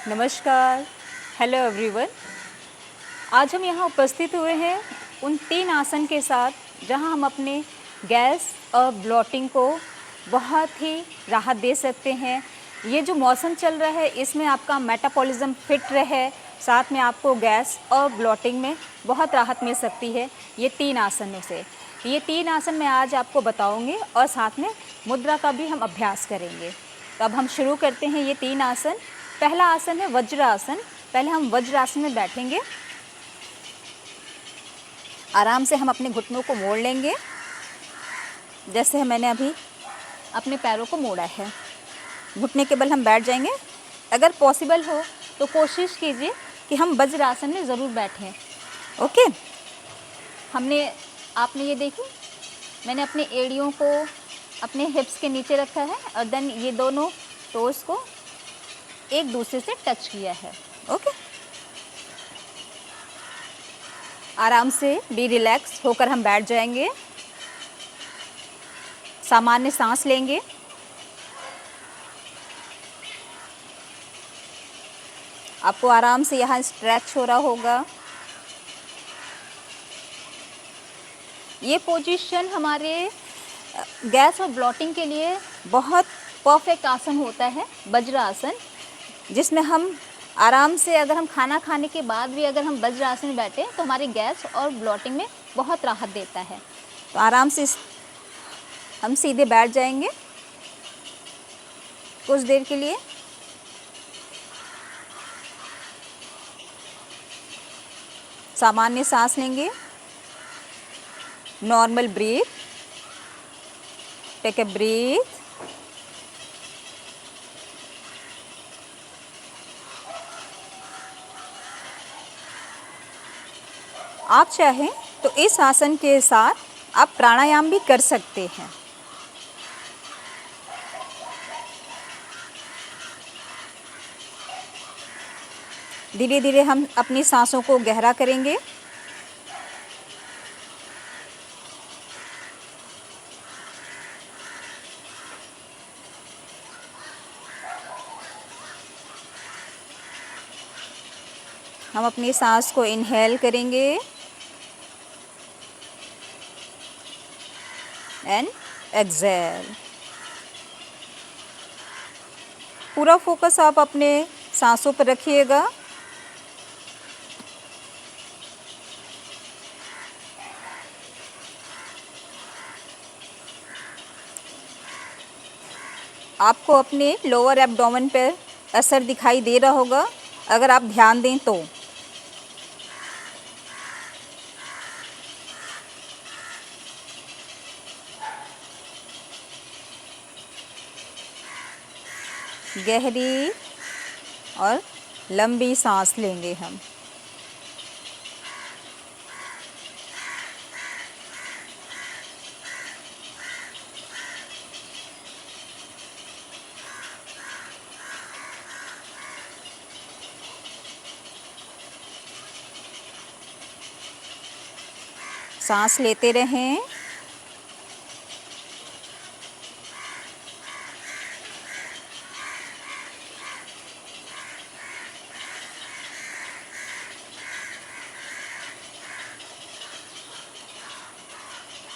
नमस्कार, hello everyone. आज हम यहाँ उपस्थित हुए हैं उन 3 आसन के साथ जहाँ हम अपने गैस और ब्लोटिंग को बहुत ही राहत दे सकते हैं। ये जो मौसम चल रहा है इसमें आपका मेटाबॉलिज्म फिट रहे, साथ में आपको गैस और ब्लोटिंग में बहुत राहत मिल सकती है ये 3 आसनों से। ये 3 आसन मैं आज आपको बताऊँगी और साथ में मुद्रा का भी हम अभ्यास करेंगे। तो अब हम शुरू करते हैं ये 3 आसन। पहला आसन है वज्रासन। पहले हम वज्रासन में बैठेंगे। आराम से हम अपने घुटनों को मोड़ लेंगे, जैसे मैंने अभी अपने पैरों को मोड़ा है। घुटने के बल हम बैठ जाएंगे। अगर पॉसिबल हो तो कोशिश कीजिए कि हम वज्रासन में ज़रूर बैठें। ओके, आपने ये देखी, मैंने अपने एड़ियों को अपने हिप्स के नीचे रखा है और देन ये दोनों टोस को एक दूसरे से टच किया है। ओके, आराम से बी रिलैक्स होकर हम बैठ जाएंगे। सामान्य सांस लेंगे। आपको आराम से यहाँ स्ट्रेच हो रहा होगा। ये पोजीशन हमारे गैस और ब्लोटिंग के लिए बहुत परफेक्ट आसन होता है, वज्रासन, जिसमें हम आराम से, अगर हम खाना खाने के बाद भी अगर हम वज्रासन में बैठे तो हमारी गैस और ब्लोटिंग में बहुत राहत देता है। तो आराम से हम सीधे बैठ जाएंगे कुछ देर के लिए। सामान्य सांस लेंगे। Normal breath, take a breath. आप चाहें तो इस आसन के साथ आप प्राणायाम भी कर सकते हैं। धीरे धीरे हम अपनी सांसों को गहरा करेंगे। हम अपनी सांस को इनहेल करेंगे एंड एक्सहेल। पूरा फोकस आप अपने सांसों पर रखिएगा। आपको अपने लोअर एब्डोमेन पर असर दिखाई दे रहा होगा अगर आप ध्यान दें तो। गहरी और लंबी सांस लेंगे हम। सांस लेते रहें।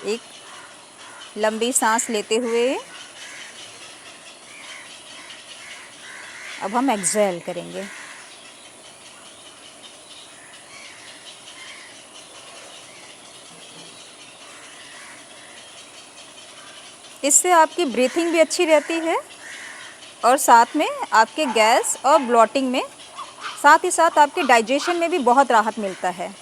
एक लंबी सांस लेते हुए अब हम एक्सहेल करेंगे। इससे आपकी ब्रीथिंग भी अच्छी रहती है और साथ में आपके गैस और ब्लोटिंग में, साथ ही साथ आपके डाइजेशन में भी बहुत राहत मिलता है।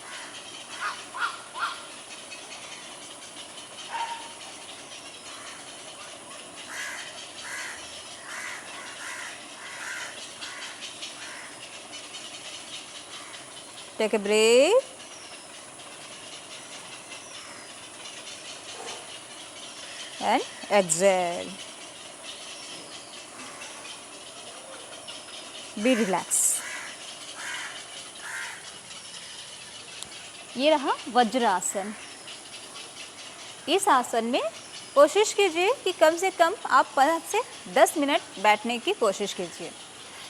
Take a breath and exhale. Be relax. ये रहा वज्रासन। इस आसन में कोशिश कीजिए कि कम से कम आप 5 से 10 मिनट बैठने की कोशिश कीजिए।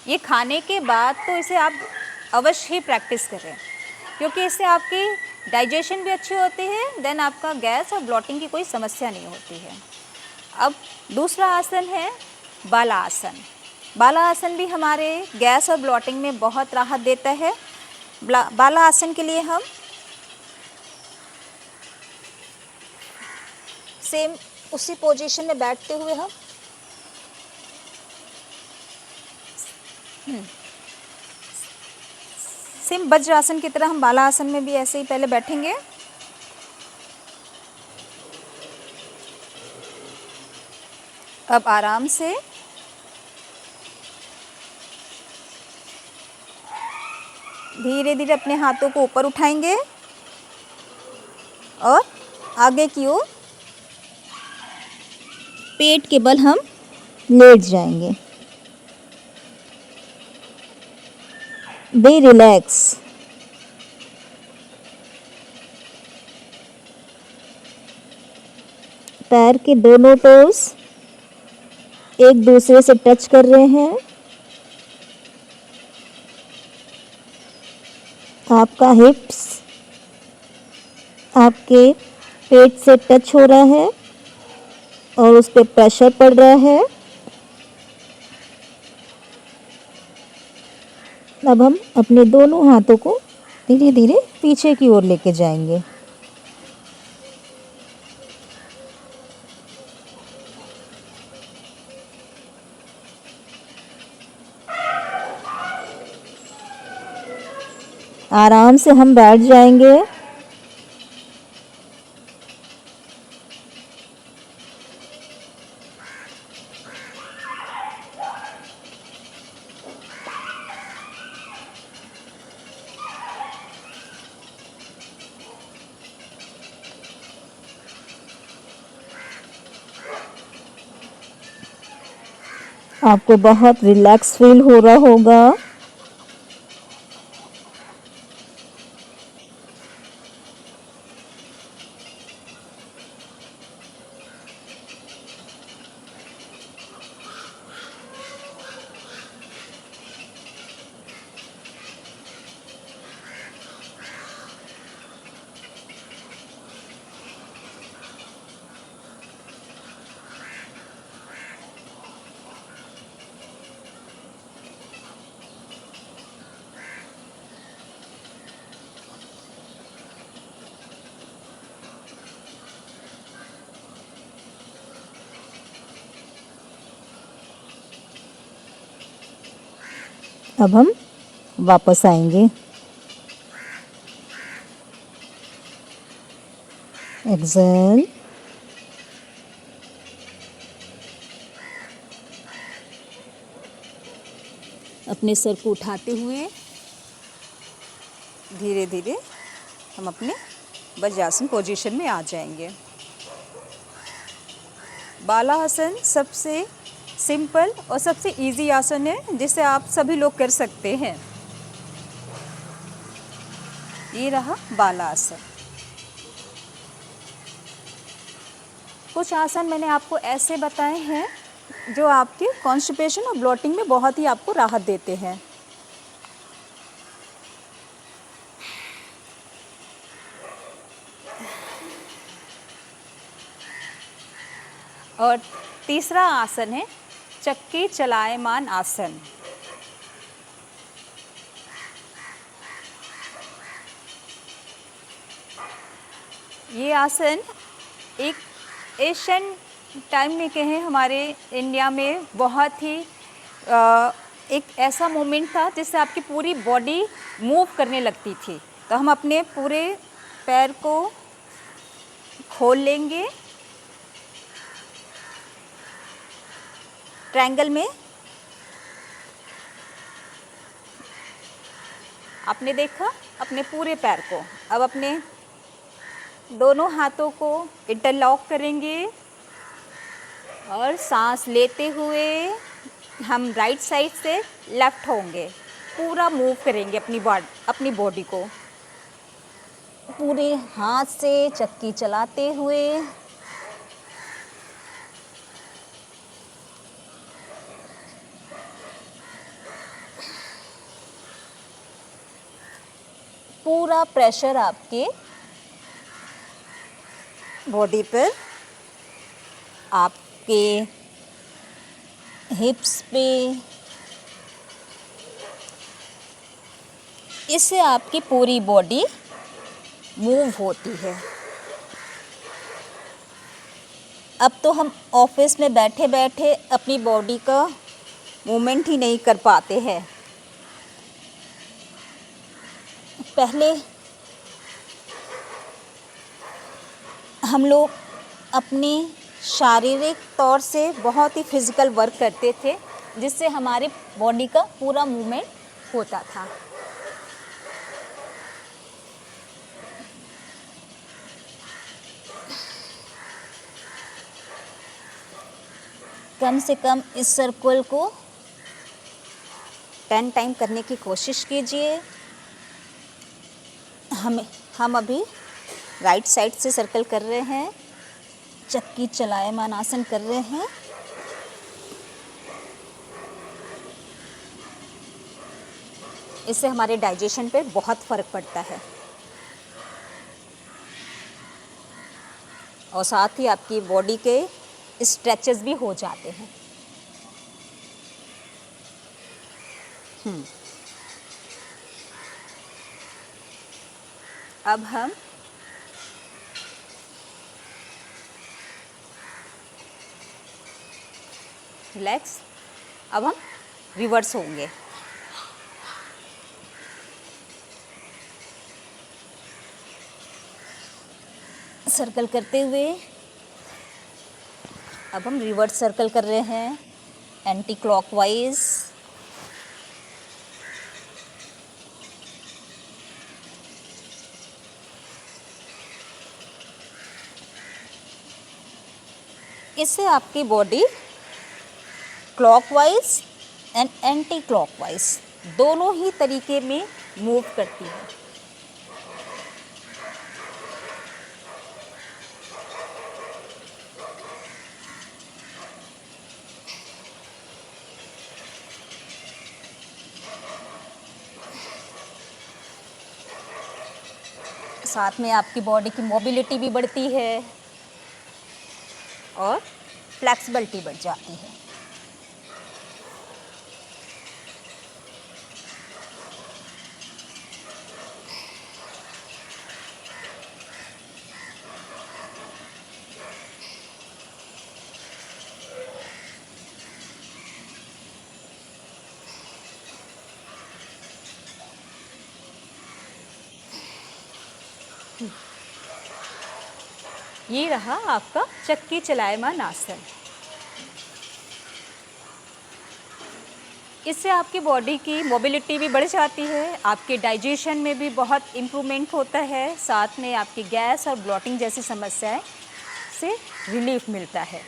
ये खाने के बाद तो इसे आप अवश्य ही प्रैक्टिस करें, क्योंकि इससे आपकी डाइजेशन भी अच्छी होती है, देन आपका गैस और ब्लॉटिंग की कोई समस्या नहीं होती है। अब दूसरा आसन है बाला आसन। बाला आसन भी हमारे गैस और ब्लॉटिंग में बहुत राहत देता है। बाला आसन के लिए हम सेम उसी पोजीशन में बैठते हुए हम सेम वज्रासन की तरह हम बाला आसन में भी ऐसे ही पहले बैठेंगे। अब आराम से धीरे धीरे अपने हाथों को ऊपर उठाएंगे और आगे की ओर पेट के बल हम लेट जाएंगे। Be relax. पैर के दोनों टोस एक दूसरे से टच कर रहे हैं। आपका हिप्स आपके पेट से टच हो रहा है और उस पर प्रेशर पड़ रहा है। अब हम अपने दोनों हाथों को धीरे धीरे पीछे की ओर लेके जाएंगे। आराम से हम बैठ जाएंगे। आपको बहुत रिलैक्स फील हो रहा होगा। अब हम वापस आएंगे। एक्सेल। अपने सर को उठाते हुए धीरे धीरे हम अपने वज्रासन पोजीशन में आ जाएंगे। बाला आसन सबसे सिंपल और सबसे इजी आसन है जिसे आप सभी लोग कर सकते हैं। ये रहा बाला आसन। कुछ आसन मैंने आपको ऐसे बताए हैं जो आपके कॉन्स्टिपेशन और ब्लॉटिंग में बहुत ही आपको राहत देते हैं। और तीसरा आसन है चक्की चलायमान आसन। ये आसन एक एशियन टाइम में कहें हमारे इंडिया में बहुत ही एक ऐसा मोमेंट था जिससे आपकी पूरी बॉडी मूव करने लगती थी। तो हम अपने पूरे पैर को खोल लेंगे ट्रायंगल में। आपने देखा अपने पूरे पैर को। अब अपने दोनों हाथों को इंटरलॉक करेंगे और सांस लेते हुए हम राइट साइड से लेफ्ट होंगे। पूरा मूव करेंगे अपनी बॉडी को पूरे हाथ से चक्की चलाते हुए। पूरा प्रेशर आपके बॉडी पर, आपके हिप्स पे, इससे आपकी पूरी बॉडी मूव होती है। अब तो हम ऑफिस में बैठे बैठे अपनी बॉडी का मूवमेंट ही नहीं कर पाते हैं। पहले हम लोग अपने शारीरिक तौर से बहुत ही फिज़िकल वर्क करते थे, जिससे हमारी बॉडी का पूरा मूवमेंट होता था। कम से कम इस सर्कल को 10 टाइम करने की कोशिश कीजिए। हम अभी राइट साइड से सर्कल कर रहे हैं, चक्की चलायमान आसन कर रहे हैं। इससे हमारे डाइजेशन पे बहुत फ़र्क पड़ता है और साथ ही आपकी बॉडी के स्ट्रेचेस भी हो जाते हैं। अब हम रिलैक्स, अब हम रिवर्स होंगे। सर्कल करते हुए अब हम रिवर्स सर्कल कर रहे हैं, एंटी क्लॉकवाइज। इससे आपकी body clockwise and anti clockwise दोनों ही तरीके में मूव करती है। साथ में आपकी बॉडी की मोबिलिटी भी बढ़ती है और फ्लेक्सिबिलिटी बढ़ जाती है। ये रहा आपका चक्की चलायमान आसन। इससे आपकी बॉडी की मोबिलिटी भी बढ़ जाती है, आपके डाइजेशन में भी बहुत इम्प्रूवमेंट होता है, साथ में आपकी गैस और ब्लॉटिंग जैसी समस्याएं से रिलीफ मिलता है।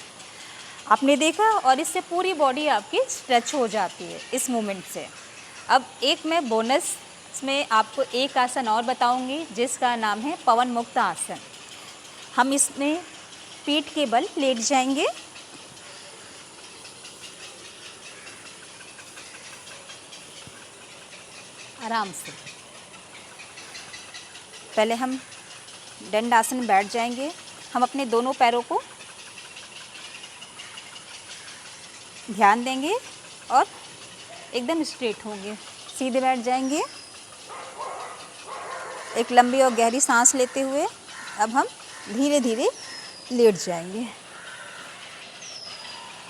आपने देखा, और इससे पूरी बॉडी आपकी स्ट्रेच हो जाती है इस मूवमेंट से। अब एक मैं बोनस में आपको एक आसन और बताऊंगी, जिसका नाम है पवन मुक्त आसन। हम इसमें पीठ के बल लेट जाएंगे, आराम से। पहले हम दंडासन में बैठ जाएंगे। हम अपने दोनों पैरों को ध्यान देंगे और एकदम स्ट्रेट होंगे, सीधे बैठ जाएंगे। एक लंबी और गहरी सांस लेते हुए अब हम धीरे धीरे लेट जाएंगे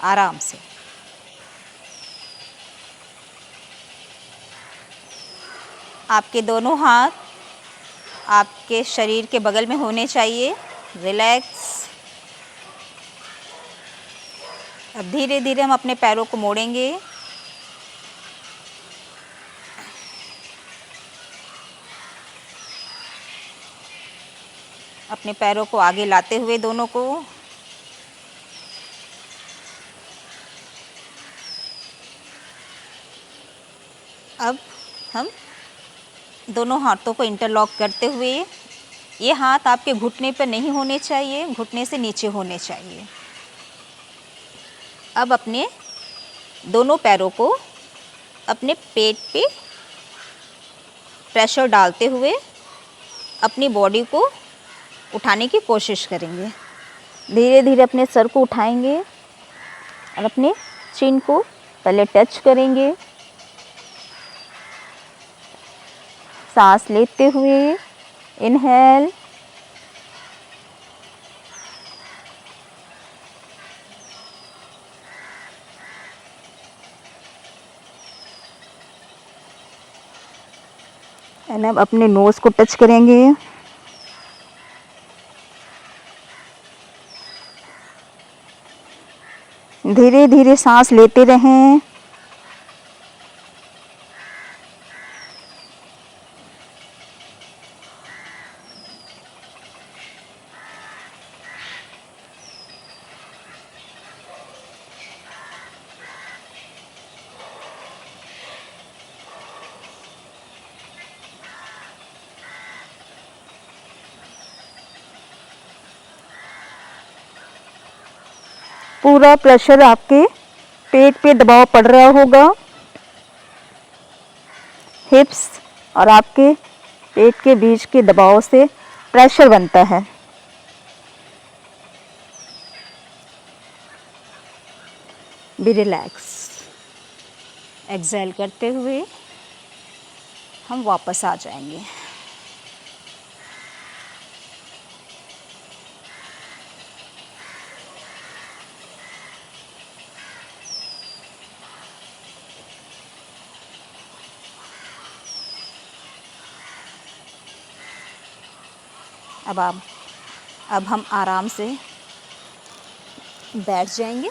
आराम से। आपके दोनों हाथ आपके शरीर के बगल में होने चाहिए। रिलैक्स। अब धीरे धीरे हम अपने पैरों को मोड़ेंगे। अपने पैरों को आगे लाते हुए दोनों को अब हम दोनों हाथों को इंटरलॉक करते हुए, ये हाथ आपके घुटने पर नहीं होने चाहिए, घुटने से नीचे होने चाहिए। अब अपने दोनों पैरों को अपने पेट पे प्रेशर डालते हुए अपनी बॉडी को उठाने की कोशिश करेंगे। धीरे धीरे अपने सर को उठाएंगे और अपने चिन को पहले टच करेंगे। सांस लेते हुए इनहेल, एंड अब अपने नोज़ को टच करेंगे। धीरे धीरे सांस लेते रहें। पूरा प्रेशर आपके पेट पे दबाव पड़ रहा होगा। हिप्स और आपके पेट के बीच के दबाव से प्रेशर बनता है। Be relax. एक्सहेल करते हुए हम वापस आ जाएंगे। अब हम आराम से बैठ जाएंगे।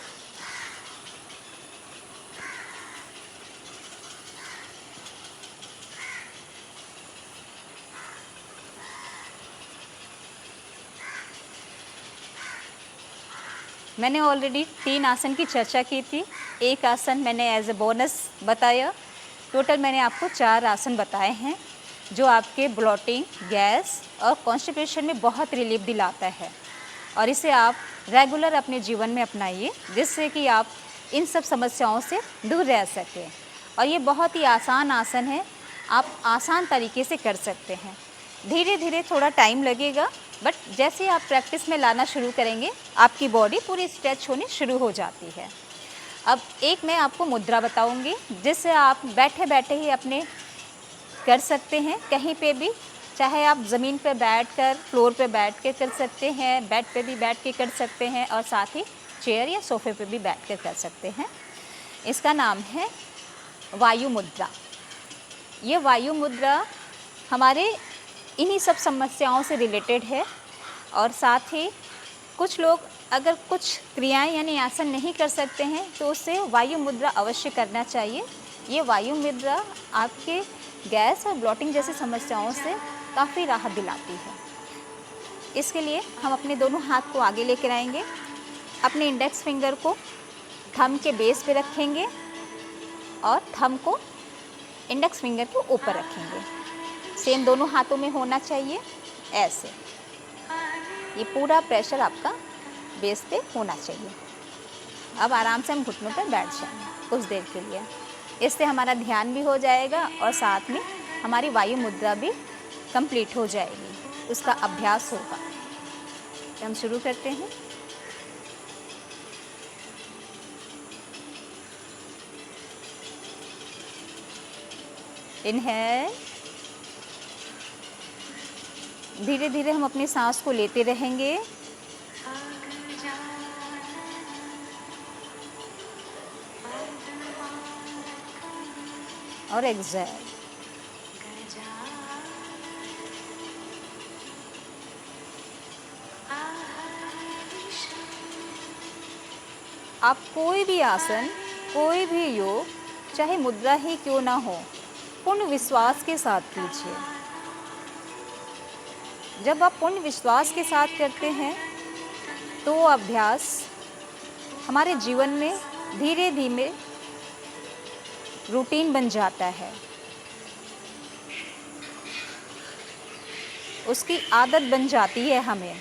मैंने ऑलरेडी 3 आसन की चर्चा की थी। एक आसन मैंने एज ए बोनस बताया। टोटल मैंने आपको 4 आसन बताए हैं जो आपके ब्लोटिंग, गैस और कॉन्स्टिपेशन में बहुत रिलीफ दिलाता है, और इसे आप रेगुलर अपने जीवन में अपनाइए जिससे कि आप इन सब समस्याओं से दूर रह सकें। और ये बहुत ही आसान आसन है, आप आसान तरीके से कर सकते हैं। धीरे धीरे थोड़ा टाइम लगेगा, बट जैसे आप प्रैक्टिस में लाना शुरू करेंगे आपकी बॉडी पूरी स्ट्रेच होनी शुरू हो जाती है। अब एक मैं आपको मुद्रा बताऊंगी जिससे आप बैठे बैठे ही अपने कर सकते हैं, कहीं पे भी, चाहे आप ज़मीन पर बैठकर, फ्लोर पे बैठ के कर सकते हैं, बेड पे भी बैठ के कर सकते हैं, और साथ ही चेयर या सोफे पे भी बैठ कर कर सकते हैं। इसका नाम है वायु मुद्रा। ये वायु मुद्रा हमारे इन्हीं सब समस्याओं से रिलेटेड है, और साथ ही कुछ लोग अगर कुछ क्रियाएं यानी आसन नहीं कर सकते हैं तो उससे वायु मुद्रा अवश्य करना चाहिए। ये वायु मुद्रा आपके गैस और ब्लॉटिंग जैसी समस्याओं से काफ़ी राहत दिलाती है। इसके लिए हम अपने दोनों हाथ को आगे लेकर आएंगे, अपने इंडेक्स फिंगर को थंब के बेस पे रखेंगे और थंब को इंडेक्स फिंगर के ऊपर रखेंगे। सेम दोनों हाथों में होना चाहिए ऐसे। ये पूरा प्रेशर आपका बेस पे होना चाहिए। अब आराम से हम घुटनों पर बैठ जाएंगे कुछ देर के लिए। इससे हमारा ध्यान भी हो जाएगा और साथ में हमारी वायु मुद्रा भी कंप्लीट हो जाएगी, उसका अभ्यास होगा। तो हम शुरू करते हैं। इनहेल, धीरे धीरे हम अपनी सांस को लेते रहेंगे। और एक्सहेल। आप कोई भी आसन, कोई भी योग, चाहे मुद्रा ही क्यों ना हो, पूर्ण विश्वास के साथ कीजिए। जब आप पूर्ण विश्वास के साथ करते हैं तो वो अभ्यास हमारे जीवन में धीरे धीरे रूटीन बन जाता है, उसकी आदत बन जाती है हमें।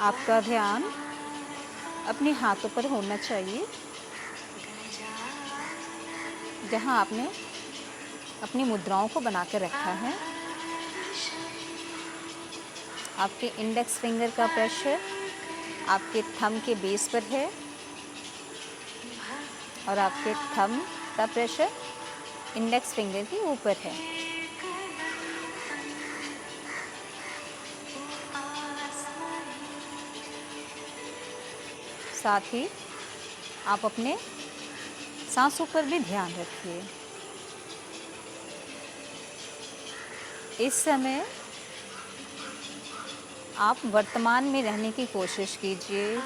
आपका ध्यान अपने हाथों पर होना चाहिए, जहां आपने अपनी मुद्राओं को बना कर रखा है। आपके इंडेक्स फिंगर का प्रेशर आपके थंब के बेस पर है और आपके थंब का प्रेशर इंडेक्स फिंगर के ऊपर है। साथ ही आप अपने सांसों पर भी ध्यान रखिए। इस समय आप वर्तमान में रहने की कोशिश कीजिए।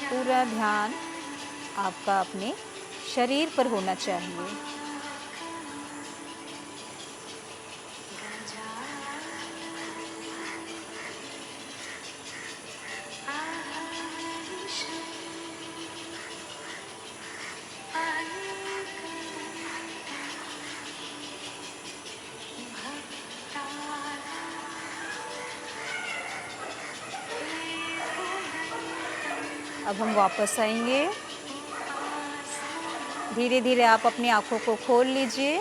पूरा ध्यान आपका अपने शरीर पर होना चाहिए। अब हम वापस आएंगे। धीरे धीरे आप अपनी आँखों को खोल लीजिए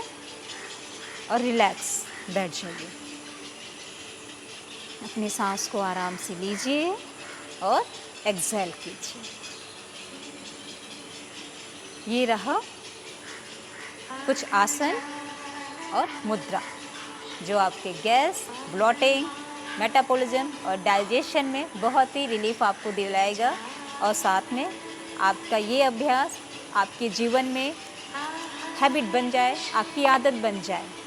और रिलैक्स बैठ जाइए। अपनी सांस को आराम से लीजिए और एक्सहेल कीजिए। ये रहा कुछ आसन और मुद्रा जो आपके गैस, ब्लॉटिंग, मेटाबॉलिज्म और डाइजेशन में बहुत ही रिलीफ आपको दिलाएगा और साथ में आपका ये अभ्यास आपके जीवन में हैबिट बन जाए, आपकी आदत बन जाए।